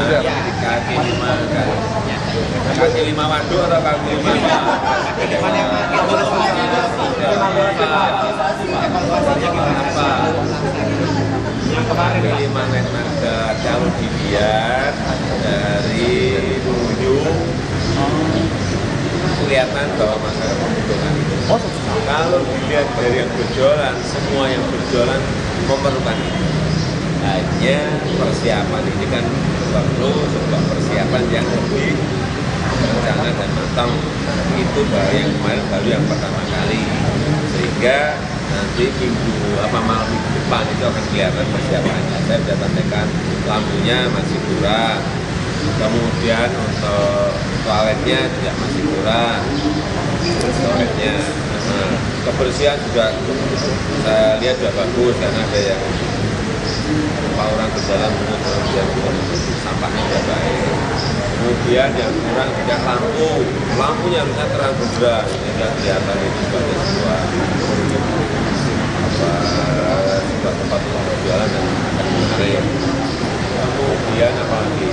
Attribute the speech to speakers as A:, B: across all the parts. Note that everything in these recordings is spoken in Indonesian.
A: kaki lima kan. Kaki lima waduk atau kaki lima apa? Kaki lima naga kalau dilihat dari ujung kelihatan bahwa masyarakat membutuhkan itu. Kalau dilihat dari yang berjualan, semua yang berjualan memerlukan itu. Hanya persiapan ini kan perlu sebuah persiapan yang lebih rencana dan matang. Itu baru yang kemarin baru yang pertama kali, sehingga nanti malam minggu depan itu akan kelihatan persiapannya. Saya sudah sampaikan lampunya masih kurang, kemudian untuk toiletnya juga masih kurang, toiletnya kebersihan juga saya lihat sudah bagus karena ada yang orang berjalan kemudian sampahnya sudah baik. Kemudian yang kurang juga lampunya harusnya terang benderang sehingga kelihatan itu sebagai sebuah tempat untuk berjualan dan akan menarik. Kemudian apalagi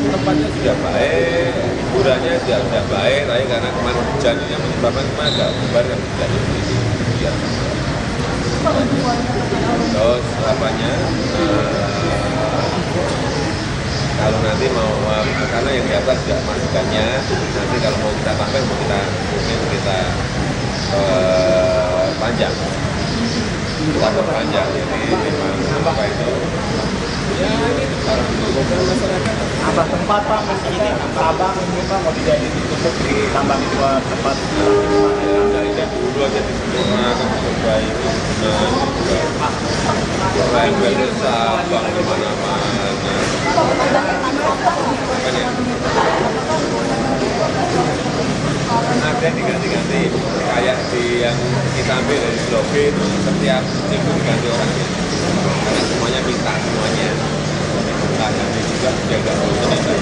A: tempatnya sudah baik, hiburannya sudah baik, tapi karena kemarin hujan yang menyebabkan kemarin agak bubar kan hujan itu ya. Terus apanya? Kalau nanti mau karena yang di atas sudah masukannya, nanti kalau mau kita tambah mungkin kita panjang. Kita perpanjang, jadi memang apa itu ya ini barang masyarakat
B: tambah tempat Pak, masih ini tambang ini Pak mau dijadiin untuk ditambah dua tempat
A: dari dulu aja disempurnakan diperbaiki benar sabang di mana-mana ada diganti-ganti kayak di yang kita ambil dari Blok B itu setiap minggu diganti orangnya karena semuanya minta semuanya ganti juga dia nggak bosan itu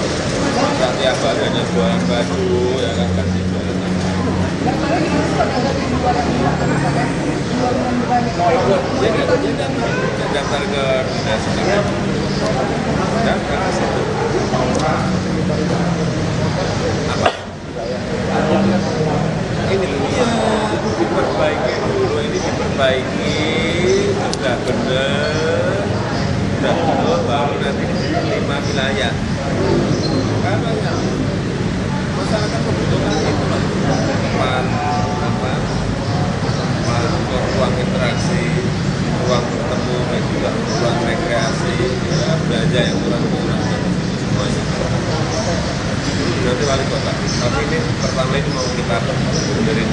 A: setiap badannya jualan baju ya kan ganti jualan ya daftar ke dinas ini daftar ke situ apa ini diperbaiki dulu, ini diperbaiki sudah benar, sudah betul baru nanti 5 wilayah. Karena masyarakat membutuhkan itu lah, tempat untuk ruang interaksi, ruang bertemu dan juga ruang rekreasi, ya, belanja yang kurang-kurang dan semuanya. Nanti wali kota, tapi ini pertama ini mau kita benerin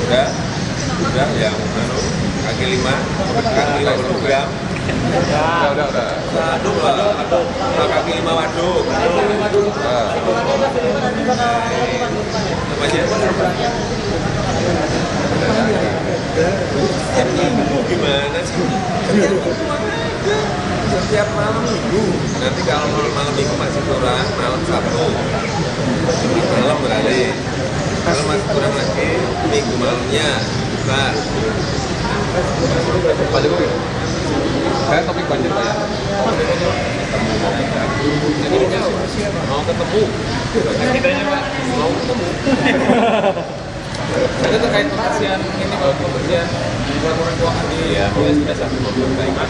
A: udah yang kaki lima program udah waduk lah kaki lima waduk apa aja gimana sih setiap malam minggu nanti kalau malam minggu masih kurang malam Sabtu malam berarti kalau masih kurang lagi minggu malamnya buka Pak Jokowi saya topik banjir Pak ya mau ketemu agendanya Pak mau ketemu itu terkait pembersihan ini kalau pembersihan laporan keuangan di sudah sampai memperbaiki mas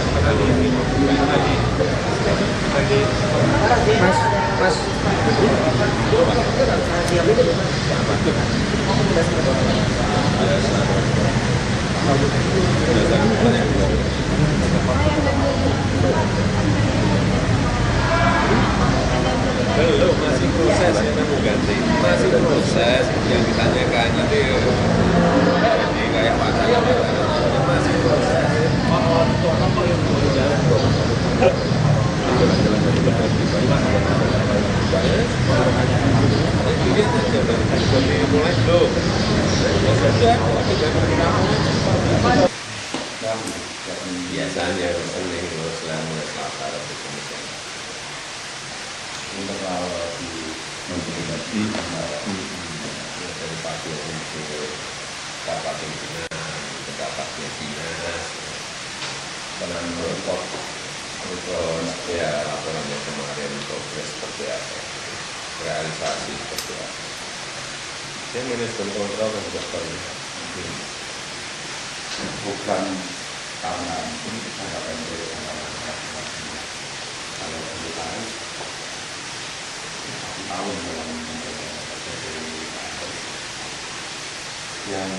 A: belum masih proses kita mau ganti masih proses yang ditanyakan nanti jadi kayak wacana masih proses mulai belum biasanya Senin mulai Selasa
C: untuk kalau di menteri dari pagi untuk dapat pimpinan
A: rapatnya dinas,
C: dengan report
A: terus ya laporannya kemarin progres seperti apa, realisasi seperti apa. Ya manajemen kontrol kan juga perlu.
C: bukan karena ini jangka pendek kalau ditarik 1 tahun dalam yang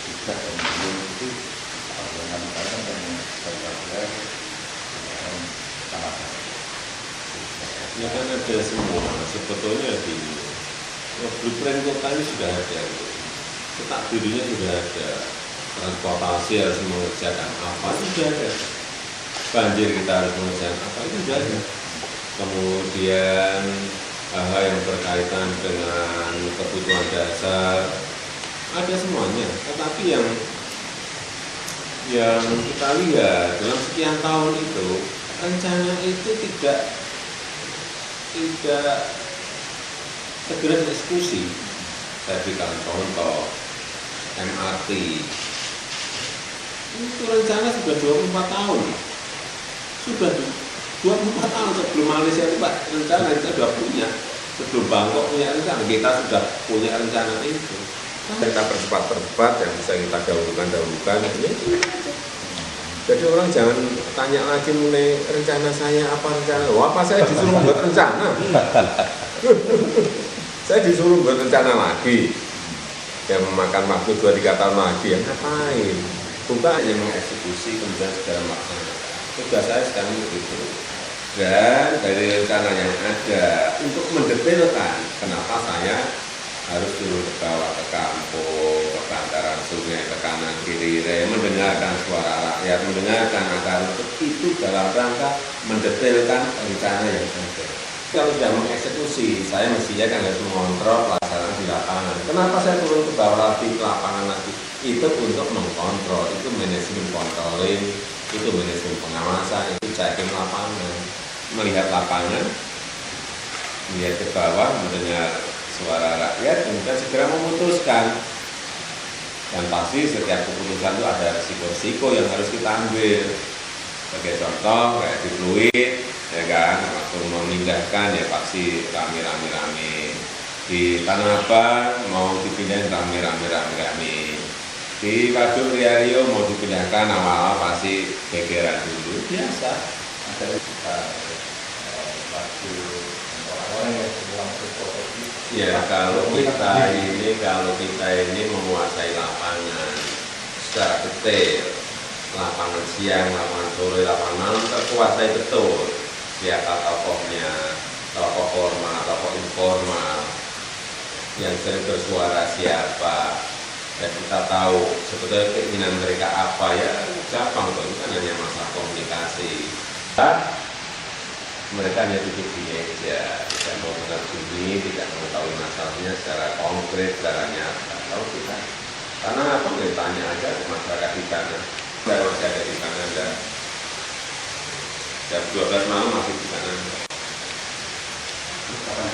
C: tidak dan belum itu dengan kaitan dengan saya sangat
A: Ya kan ada semua, sebetulnya di blueprint kota ini sudah ada, letak dirinya sudah ada, transportasi harus mengerjakan apa itu sudah ada, banjir kita harus mengerjakan apa itu sudah ada, kemudian hal-hal yang berkaitan dengan kebutuhan dasar ada semuanya, tetapi yang kita lihat dalam sekian tahun itu rencana itu tidak segera dieksekusi. Saya berikan contoh MRT itu rencana sudah 24 tahun, sudah 24 tahun sebelum Malaysia itu Pak, rencana kita sudah punya, sebelum Bangkok punya rencana, kita sudah punya rencana itu. Kita percepat yang bisa kita dahulukan ini. Jadi orang jangan tanya lagi mulai rencana saya apa rencana. Wah, apa saya disuruh buat rencana? Saya disuruh buat rencana lagi. Yang memakan waktu 2-3 tahun lagi, ya ngapain? Bukan hanya mengeksekusi kemudian segera melaksanakan. Tugas saya sekarang begitu. Dan dari rencana yang ada untuk mendetailkan kenapa saya harus turun ke bawah, ke kampung, ke bantaran sungai, ke kanan kiri, mendengarkan suara rakyat, mendengarkan akar rumput itu dalam rangka mendetailkan rencana yang ada. Kalau sudah mengeksekusi, saya mestinya kan harus mengontrol pelaksanaan di lapangan. Kenapa saya turun ke bawah lagi, ke lapangan lagi? Itu untuk mengkontrol, itu manajemen controlling, itu manajemen pengawasan, itu checking lapangan, melihat lapangan, melihat ke bawah, mendengar suara rakyat, kemudian segera memutuskan. Dan pasti setiap keputusan itu ada risiko-risiko yang harus kita ambil. Sebagai contoh, kayak di Fluid, ya kan, waktu memindahkan ya pasti rame-rame. Di Tanah Abang mau dipindahin rame-rame. Di Waduk Riario mau dipindahkan awal-awal pasti gegeran dulu. Biasa.
C: ada kita waktu orang-orang yang pulang ke properti.
A: Ya kalau kita ini menguasai lapangan secara detail, lapangan siang, lapangan sore, lapangan malam terkuasai betul. Siapa tokohnya, tokoh formal, tokoh informal, yang sering bersuara siapa, dan kita tahu sebetulnya keinginan mereka apa, ya gampang tuh, itu kan hanya masalah komunikasi. Mereka hanya duduk di meja, tidak mau mengerti, tidak mengetahui masalahnya secara konkret, secara nyata. Tahu kita, karena apa? Tanya aja ke masyarakat di sana. Kalau masih ada di sana, dan jam 12 malam masih di sana.
C: Kapan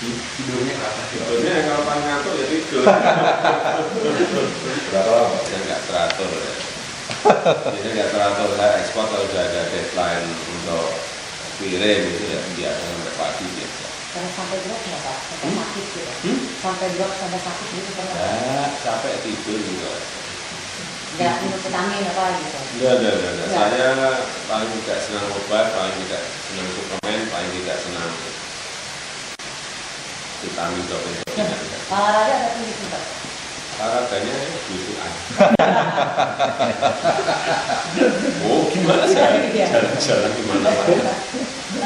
C: tidurnya kapan?
A: Tidurnya kalau paling ngantuk ya tidur.
C: Berapa lama?
A: Yang nggak teratur ya. Jadi nggak teratur, saya ekspor kalau sudah ada deadline untuk kirim itu ya biasa sampai pagi biasa.
D: Pernah sampai drop nggak Pak? Sampai sakit gitu? Sampai drop sampai sakit gitu pernah?
A: Ya, capek tidur juga.
D: Nggak minum vitamin apa gitu?
A: Enggak. Saya paling tidak senang obat, paling tidak senang suplemen, paling tidak senang vitamin supplement.
D: Olahraga ada tinggi sempat?
A: Olahraganya butuhan. Oh gimana saya jalan-jalan kemana-mana?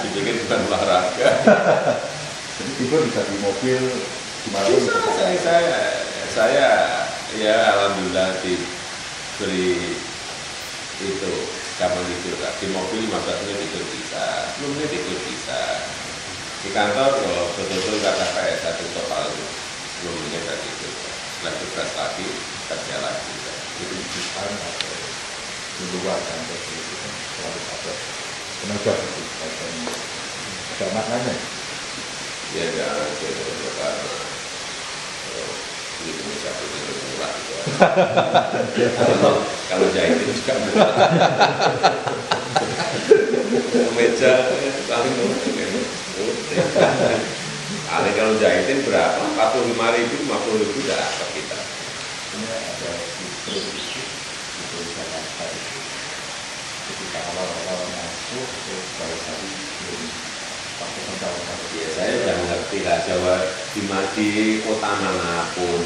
A: Dipikir bukan olahraga.
C: Jadi tidur bisa di mobil di mana pun.
A: Bisa, saya ya alhamdulillah diberi itu kapan tidur di mobil 15 menit tidur bisa, 10 menit tidur bisa. Di kantor betul-betul kata kayak saya tutup paling 10 menit dan tidur. Setelah tugas lagi kerja lagi.
C: Itu sekarang ada di luar kantor itu kan selalu ada tenaga itu ada maknanya.
A: Ya enggak, karena Indonesia betul murah gitu. Kalau jahit itu juga murah. Meja paling paling kalau jahitin berapa? 45.000, 50.000 udah dapat kita.
C: Ini ada di Jakarta. Ketika awal-awal masuk itu baru tadi belum pakai pencalonan.
A: Ya saya udah ngerti lah Jawa di kota manapun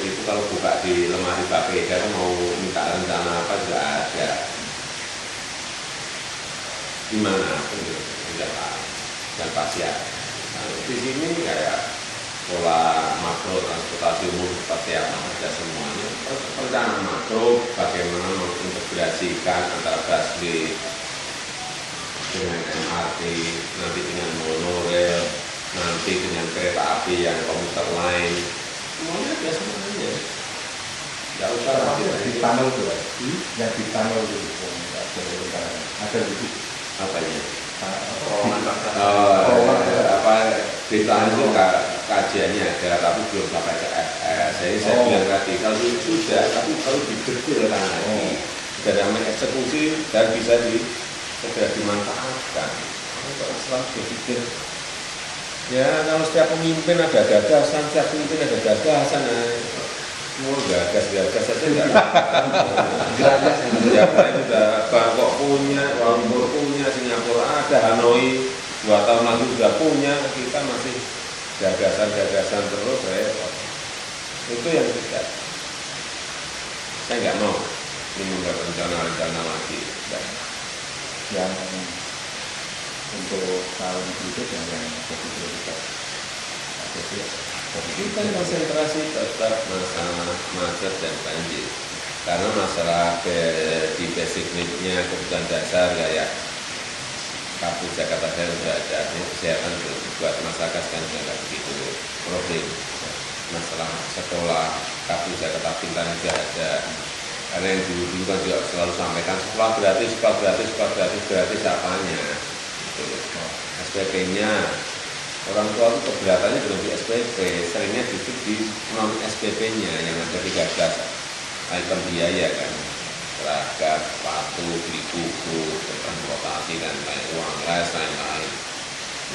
A: itu kalau buka di lemari Bapeda mau minta rencana apa juga ada. Dimanapun gitu, tidak tahu dan pasti ada. Nah, di sini kayak pola makro transportasi umum seperti apa ada semuanya. Perencanaan makro bagaimana mengintegrasikan antara busway dengan MRT, nanti dengan monorail, nanti dengan kereta api yang komuter lain, semuanya ada semuanya. Tidak usah
C: Di tunnel itu, yang di tunnel itu ada di
A: apanya?
C: terowongan
A: Apa desa itu kajiannya ada, tapi belum sampai ke FS. Jadi saya bilang tadi kalau sudah, tapi harus didetilkan lagi, sudah namanya eksekusi dan bisa segera dimanfaatkan. Kalau selalu berpikir, ya kalau setiap pemimpin ada gagasan, setiap pemimpin ada gagasan, semua gagas saja enggak. Ya, sudah Bangkok punya, Kuala Lumpur punya, Singapura ada, Hanoi 2 tahun lagi sudah punya, kita masih gagasan terus, itu yang tidak. Saya nggak mau ini membuat rencana lagi.
C: yang untuk tahun berikutnya yang jadi prioritas.
A: Kita konsentrasi tetap masalah macet dan banjir. Karena masalah di basic need-nya kebutuhan dasar ya kartu Jakarta saya sudah ada, kesehatan buat masyarakat kan sudah nggak begitu problem. Masalah sekolah, kartu Jakarta Pintar sudah ada. Karena yang dulu kan juga selalu sampaikan sekolah gratis apanya. SPP-nya orang tua itu keberatannya belum di SPP, seringnya justru di non SPP-nya yang ada 13 item biaya kan, seragam, sepatu, beli buku, transportasi dan lain uang les lain-lain,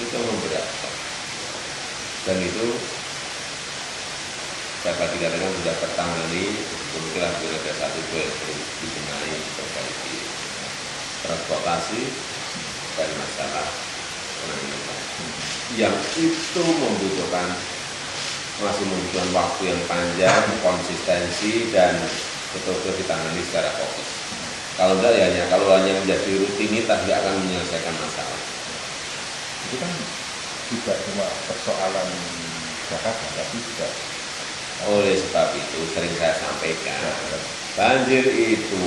A: itu memberatkan. Dan itu dapat dikatakan sudah tertangani, mungkin ada satu dua yang perlu dibenahi perbaiki transportasi dan masalah penanganan yang itu masih membutuhkan waktu yang panjang, konsistensi dan betul-betul ditangani secara fokus. Kalau enggak ya kalau hanya menjadi rutinitas tidak akan menyelesaikan masalah.
C: Itu kan tidak cuma persoalan Jakarta, tapi juga
A: oleh sebab itu sering saya sampaikan, banjir itu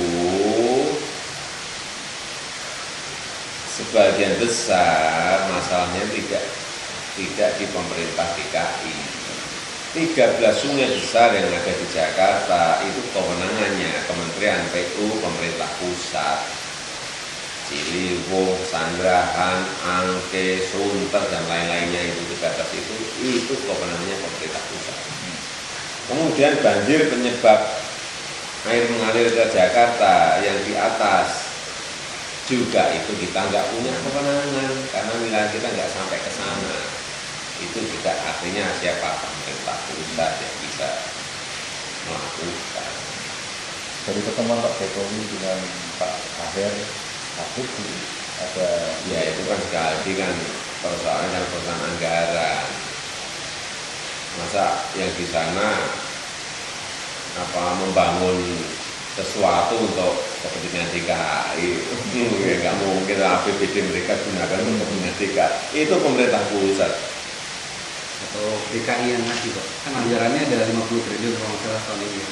A: sebagian besar masalahnya tidak di pemerintah DKI. 13 sungai besar yang ada di Jakarta itu kewenangannya Kementerian PU, pemerintah pusat. Ciliwung, Sandrahan, Angke, Sunter dan lain-lainnya itu 13 itu kewenangannya pemerintah pusat. Kemudian banjir penyebab air mengalir ke Jakarta yang di atas juga itu kita nggak punya kewenangan karena wilayah kita nggak sampai ke sana. Itu juga artinya siapa pemerintah pusat yang bisa melakukan.
C: dari pertemuan Pak Jokowi dengan Pak Aher itu ada
A: Ya itu kan sekali lagi kan persoalan anggaran. Masa yang di sana membangun sesuatu untuk kepentingan DKI ya nggak mungkin APBD mereka gunakan untuk kepentingan DKI, itu pemerintah pusat
E: atau DKI yang ngasih kok kan anggarannya ada 50 triliun kalau nggak salah tahun ini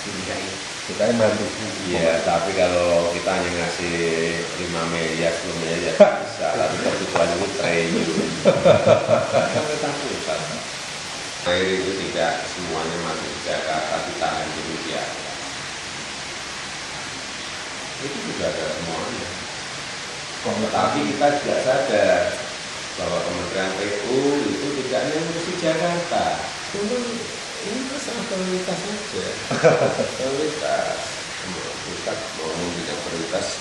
E: di DKI.
C: DKI bantu.
A: ya, tapi kalau kita hanya ngasih 5 miliar 10 miliar ya bisa, tapi kebutuhan itu triliun. Pemerintah pusat air itu tidak semuanya masuk ke Jakarta, ditahan dulu ya. Itu sudah ada semuanya. Tapi kita juga sadar bahwa Kementerian PU itu tidak hanya ngurusi Jakarta. Itu Ini masalah prioritas saja. Prioritas. Kita mau memberikan prioritas.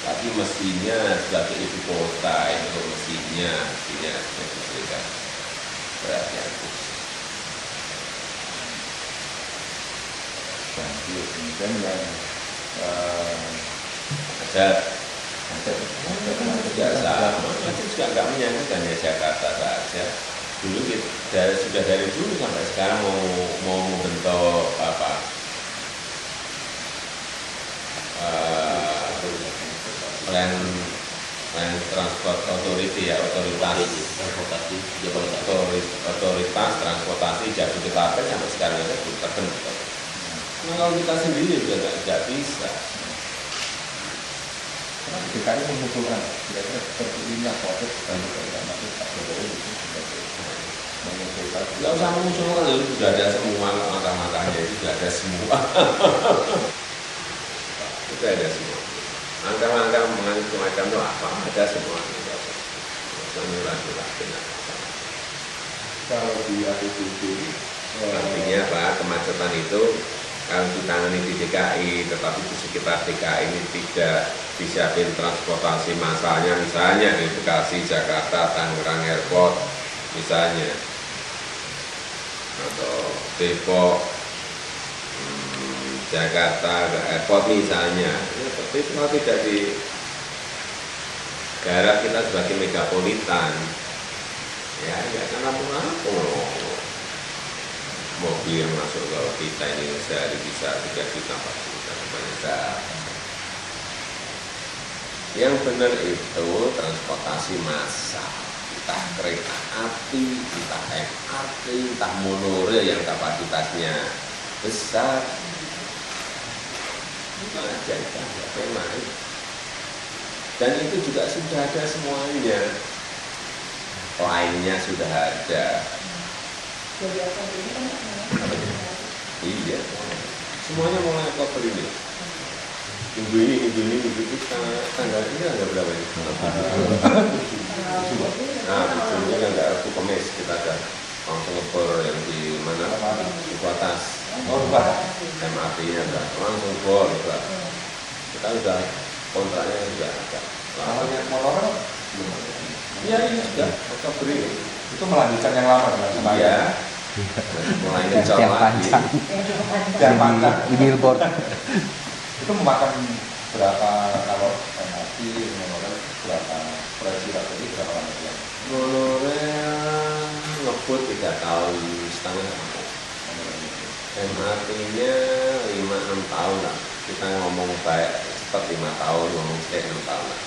A: Tapi mestinya sebagai ibu kota itu mestinya diberikan perhatian khusus.
C: Dan kemudian yang
A: biasa, macam juga nggak menyangkut hanya Jakarta saja. Dulu sudah dari dulu sampai sekarang mau membentuk apa? Plan Transport Authority ya, otoritas transportasi Jabodetabek sampai sekarang itu belum terbentuk. Nah, kalau kita sendiri juga nggak bisa.
C: karena DKI mengusulkan kira-kira seperti ini proses dan masuk Pak Jokowi mengusulkan.
A: Nggak usah mengusulkan, itu sudah ada semua langkah-langkahnya, itu sudah ada semua. Sudah ada semua. Langkah-langkah semacam itu apa? Ada semua.
C: Kalau di APBD
A: artinya apa? Kemacetan itu kalau ditangani di DKI, tetapi di sekitar DKI ini tidak disiapin transportasi massalnya, misalnya di Bekasi, Jakarta, Tangerang Airport, misalnya, atau Depok, Jakarta Airport misalnya, ya, tapi itu kalau tidak digarap kita sebagai megapolitan, ya akan rampung-rampung. Mobil yang masuk ke kita ini sehari bisa 3 juta, 4 juta, banyak. Yang benar itu transportasi massal, entah kereta api, entah MRT, entah monorail yang kapasitasnya besar. Itu aja, memang. Dan itu juga sudah ada semuanya. Lainnya sudah ada.
D: Jadi apa ini kan
A: Iya, semuanya mulai Oktober ini. Minggu ini, tanggal ini tanggal berapa ini? Nah, ujungnya kan nggak Rabu Kamis, kita ada langsung ngebor yang di mana? Di Batas. MRT-nya enggak, langsung bor. Kita udah kontraknya sudah ada.
C: namanya motor
A: Iya, ini sudah Oktober ini.
C: itu melanjutkan yang lama kan?
A: Iya. Mulai ngecor lagi.
C: Yang panjang
E: Di billboard.
C: itu memakan berapa kalau MRT motor berapa proyeksi tadi berapa lama ya?
A: Monorail ngebut 3,5 tahun. MRT-nya 5-6 tahun lah. Kita ngomong baik cepat 5 tahun, ngomong sedek 6 tahun lah.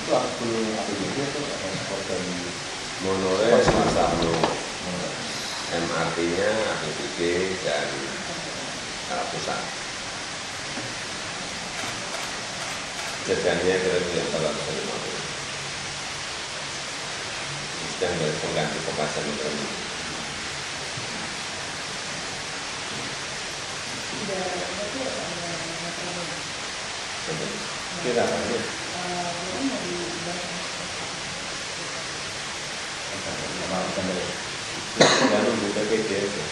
C: Itu APBD itu transport dari
A: Monorail masa belum. MRT-nya APBD dan pusat. Jajannya kira-kira 450. Sedang dari pengganti pembahasan ekonomi. Kira saja. Jangan nunggu PPD aja.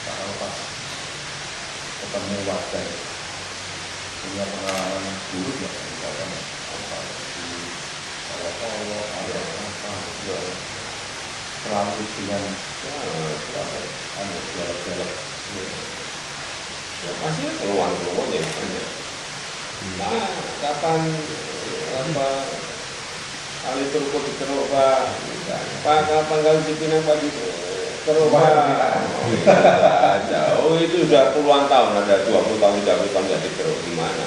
C: kalau pas ketemu warga punya pengalaman dulu ya misalkan apa di Solo ada apa ya terlalu dengan dialog-dialog
A: Ya, pasti keluhan-keluhan yang banyak. Nah, kapan apa kali terukut dikeruk Pak? Kapan kali dipinang Pak dikeruk Pak? Jauh itu sudah puluhan tahun, ada 20 tahun, 30 tahun nggak dikeruk di mana?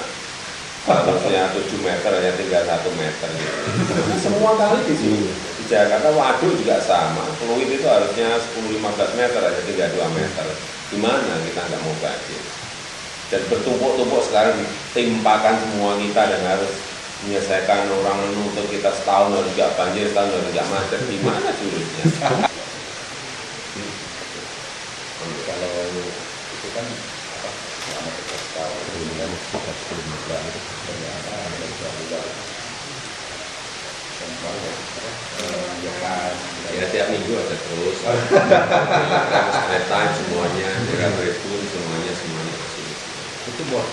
A: Harusnya 7 meter hanya tinggal 1 meter gitu. Semua kali di sini. Di Jakarta waduk juga sama. Fluid itu harusnya 10-15 meter aja tinggal 2 meter. Gimana kita nggak mau banjir? Dan bertumpuk-tumpuk sekarang ditimpakan semua kita dan harus menyelesaikan orang menuntut kita setahun harus nggak banjir, setahun harus nggak macet. Gimana jurusnya?
C: kalau itu kan apa selama kita tahu ini kan kita sebelum itu ternyata ada dan keluarga menjaga
A: Ya tiap minggu ada terus. Time semuanya, Tribun semuanya masih.
C: itu buat